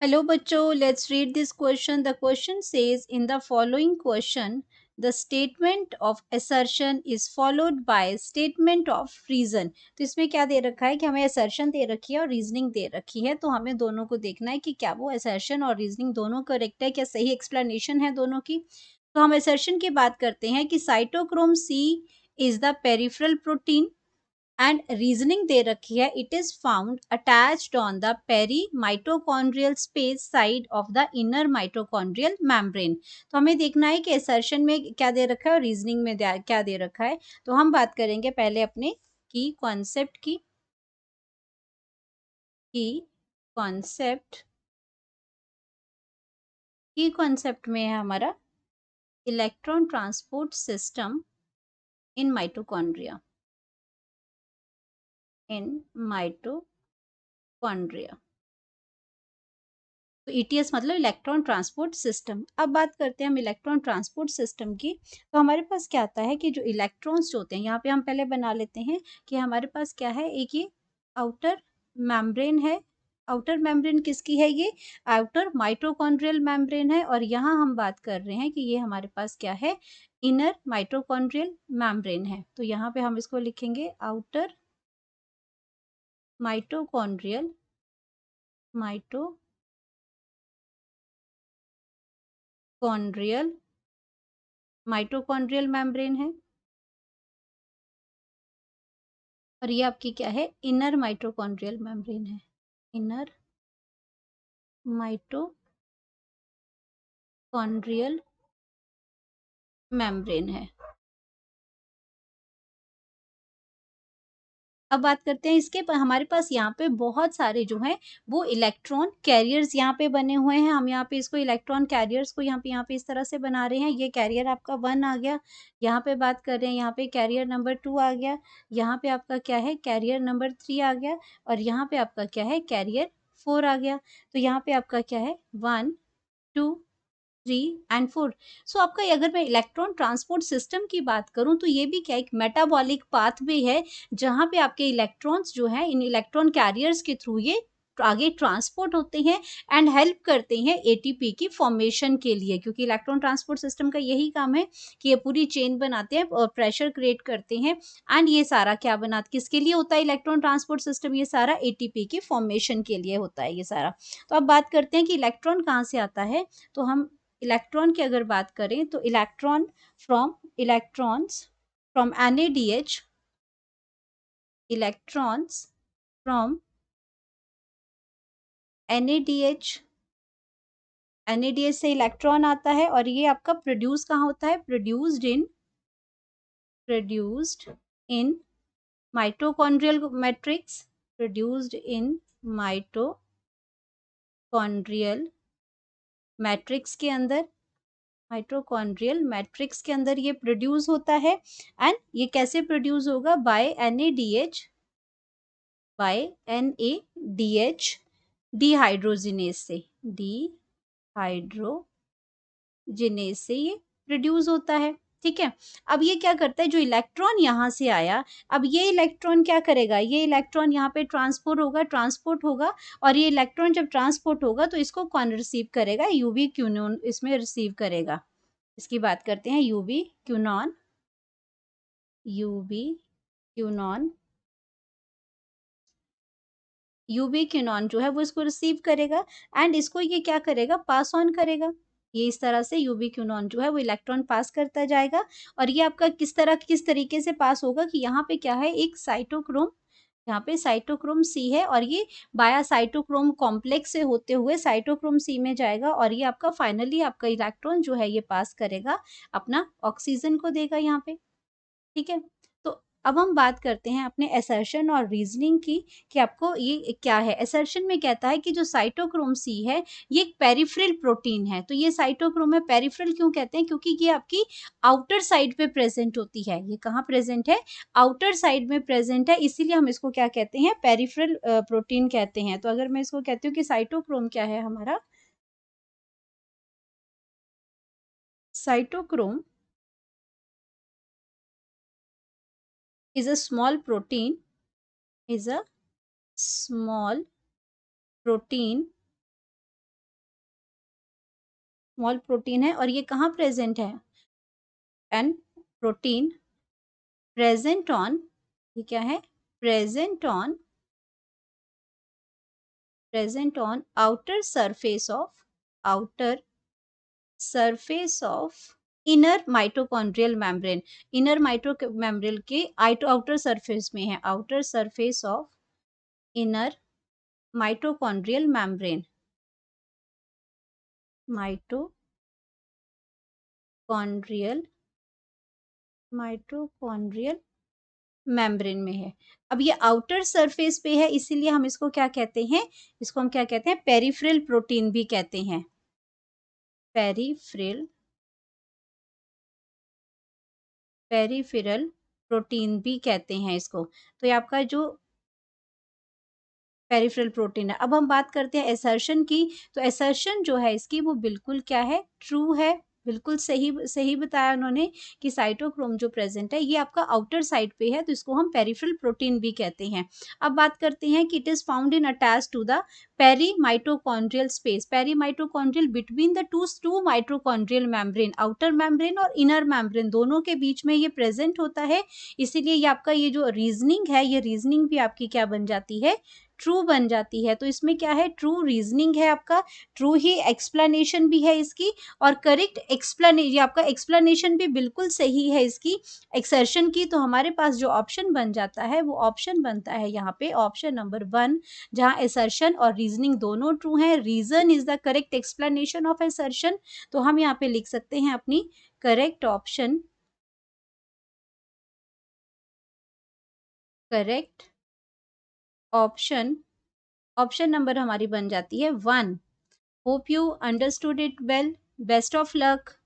Hello बच्चों, let's read this question. The question says in the following question, the statement of assertion is followed by statement of reason. तो इसमें क्या दे रखा है कि हमें assertion दे रखी है और reasoning दे रखी है, तो हमें दोनों को देखना है कि क्या वो assertion और reasoning दोनों करेक्ट है, क्या सही explanation है दोनों की। तो हम assertion की बात करते हैं कि cytochrome C is the peripheral protein and reasoning दे रखी है it is found attached on the peri mitochondrial space side of the inner mitochondrial membrane. तो हमें देखना है कि असर्शन में क्या दे रखा है और रीजनिंग में क्या दे रखा है। तो हम बात करेंगे पहले अपने की कॉन्सेप्ट कॉन्सेप्ट की कॉन्सेप्ट में है हमारा electron transport system in mitochondria mitochondria. तो ईटीएस मतलब इलेक्ट्रॉन ट्रांसपोर्ट सिस्टम। अब बात करते हैं हम इलेक्ट्रॉन ट्रांसपोर्ट सिस्टम की। तो हमारे पास क्या आता है कि जो इलेक्ट्रॉन्स होते हैं, यहाँ पे हम पहले बना लेते हैं कि हमारे पास क्या है, एक ये आउटर मेम्ब्रेन है। आउटर मेम्ब्रेन किसकी है? ये आउटर माइटोकॉन्ड्रियल मेम्ब्रेन है। और यहाँ हम बात कर रहे हैं कि ये हमारे पास क्या है, इनर माइटोकॉन्ड्रियल मेम्ब्रेन है। तो यहाँ पे हम इसको लिखेंगे आउटर माइटोकॉन्ड्रियल माइटोकॉन्ड्रियल मेम्ब्रेन है। और ये आपकी क्या है, इनर माइटोकॉन्ड्रियल मेम्ब्रेन है। इनर माइटोकॉन्ड्रियल मेम्ब्रेन है। अब बात करते हैं इसके हमारे पास यहाँ पे बहुत सारे जो हैं वो इलेक्ट्रॉन कैरियर्स यहाँ पे बने हुए हैं। हम यहाँ पे इसको इलेक्ट्रॉन कैरियर्स को यहाँ पे इस तरह से बना रहे हैं। ये कैरियर आपका 1 आ गया। यहाँ पे बात कर रहे हैं, यहाँ पे कैरियर नंबर 2 आ गया। यहाँ पे आपका क्या है, कैरियर नंबर 3 आ गया। और यहाँ पे आपका क्या है, कैरियर 4 आ गया। तो यहाँ पे आपका क्या है, 1 2 3 एंड 4। सो आपका अगर मैं इलेक्ट्रॉन ट्रांसपोर्ट सिस्टम की बात करूं तो ये भी क्या एक मेटाबॉलिक पाथवे है, जहां पे आपके इलेक्ट्रॉन्स जो है इन इलेक्ट्रॉन कैरियर्स के थ्रू ये आगे ट्रांसपोर्ट होते हैं एंड हेल्प करते हैं एटीपी की फॉर्मेशन के लिए। क्योंकि इलेक्ट्रॉन ट्रांसपोर्ट सिस्टम का यही काम है कि ये पूरी चेन बनाते हैं और प्रेशर क्रिएट करते हैं। एंड ये सारा क्या बनाते, किसके लिए होता है इलेक्ट्रॉन ट्रांसपोर्ट सिस्टम? ये सारा एटीपी की फॉर्मेशन के लिए होता है ये सारा। तो अब बात करते हैं कि इलेक्ट्रॉन कहाँ से आता है। तो हम इलेक्ट्रॉन की अगर बात करें तो electrons from NADH, electrons from NADH, NADH से इलेक्ट्रॉन आता है। और ये आपका प्रोड्यूस कहाँ होता है, produced in mitochondrial matrix, produced in mitochondrial matrix के अंदर, माइटोकॉन्ड्रियल मैट्रिक्स के अंदर ये प्रोड्यूस होता है। एंड ये कैसे प्रोड्यूस होगा, बाय NADH डिहाइड्रोजिनेज से, डिहाइड्रोजिनेज से ये प्रोड्यूस होता है। ठीक है। अब ये क्या करता है, जो इलेक्ट्रॉन यहाँ से आया, अब ये इलेक्ट्रॉन क्या करेगा, ये इलेक्ट्रॉन यहाँ पे ट्रांसपोर्ट होगा। और ये इलेक्ट्रॉन जब ट्रांसपोर्ट होगा तो इसको कौन रिसीव करेगा, यूवी क्यूनॉन इसमें रिसीव करेगा। इसकी बात करते हैं, यूवी क्यूनॉन, यूवी क्यूनॉन यूवी क्यूनॉन जो है वो इसको रिसीव करेगा। एंड इसको ये क्या करेगा, पास ऑन करेगा। ये इस तरह से यूवी क्यूनॉन जो है वो इलेक्ट्रॉन पास करता जाएगा। और ये आपका किस तरीके से पास होगा कि यहाँ पे क्या है, एक साइटोक्रोम, यहाँ पे साइटोक्रोम सी है। और ये बाया साइटोक्रोम कॉम्प्लेक्स से होते हुए साइटोक्रोम सी में जाएगा। और ये आपका फाइनली आपका इलेक्ट्रॉन जो है ये पास करेगा, अपना ऑक्सीजन को देगा यहाँ पे। ठीक है। तो अब हम बात करते हैं अपने असर्शन और रीजनिंग की, कि आपको ये क्या है। असर्शन में कहता है कि जो साइटोक्रोम सी है ये एक पेरिफेरल प्रोटीन है। तो ये साइटोक्रोम है, पेरिफेरल क्यों कहते हैं, क्योंकि ये आपकी आउटर साइड पे प्रेजेंट होती है। ये कहाँ प्रेजेंट है, आउटर साइड में प्रेजेंट है, इसीलिए हम इसको क्या कहते हैं, पेरिफेरल प्रोटीन कहते हैं। तो अगर मैं इसको कहती हूँ कि साइटोक्रोम क्या है हमारा, cytochrome is a small protein, is a small protein small protein है और ये कहाँ प्रेजेंट है? एंड प्रोटीन प्रेजेंट ऑन, ये क्या है? Present on outer surface of inner mitochondrial membrane. Inner माइटो membrane के आउटर सरफेस में है, outer surface of inner mitochondrial membrane, mitochondrial mitochondrial membrane में है। अब ये आउटर सरफेस पे है, इसीलिए हम इसको क्या कहते हैं? इसको हम क्या कहते हैं? पेरिफेरल प्रोटीन भी कहते हैं। पेरिफेरल प्रोटीन भी कहते हैं इसको। तो ये आपका जो पेरिफेरल प्रोटीन है। अब हम बात करते हैं एसर्शन की। तो एसर्शन जो है इसकी वो बिल्कुल क्या है? ट्रू है। बिल्कुल सही सही बताया उन्होंने कि साइटोक्रोम जो प्रेजेंट है ये आपका आउटर साइड पे है, तो इसको हम पेरिफेरल प्रोटीन भी कहते हैं। अब बात करते हैं कि it is found in attach to the peri mitochondrial space. Peri mitochondrial between the two mitochondrial membrane, outer membrane और इनर मेम्ब्रेन दोनों के बीच में ये प्रेजेंट होता है। इसीलिए ये आपका ये जो रीजनिंग है, ये रीजनिंग भी आपकी क्या बन जाती है? ट्रू बन जाती है। तो इसमें क्या है? ट्रू रीजनिंग है आपका, ट्रू ही एक्सप्लेनेशन भी है इसकी, और करेक्ट एक्सप्लेनेशन, आपका एक्सप्लेनेशन भी बिल्कुल सही है इसकी एक्सर्शन की। तो हमारे पास जो ऑप्शन बन जाता है वो ऑप्शन बनता है यहाँ पे ऑप्शन नंबर 1, जहाँ असर्शन और रीजनिंग दोनों ट्रू हैं। Reason is the correct explanation of assertion. तो हम यहाँ पे लिख सकते हैं अपनी correct option, correct option, option number हमारी बन जाती है 1। Hope you understood it well. Best of luck.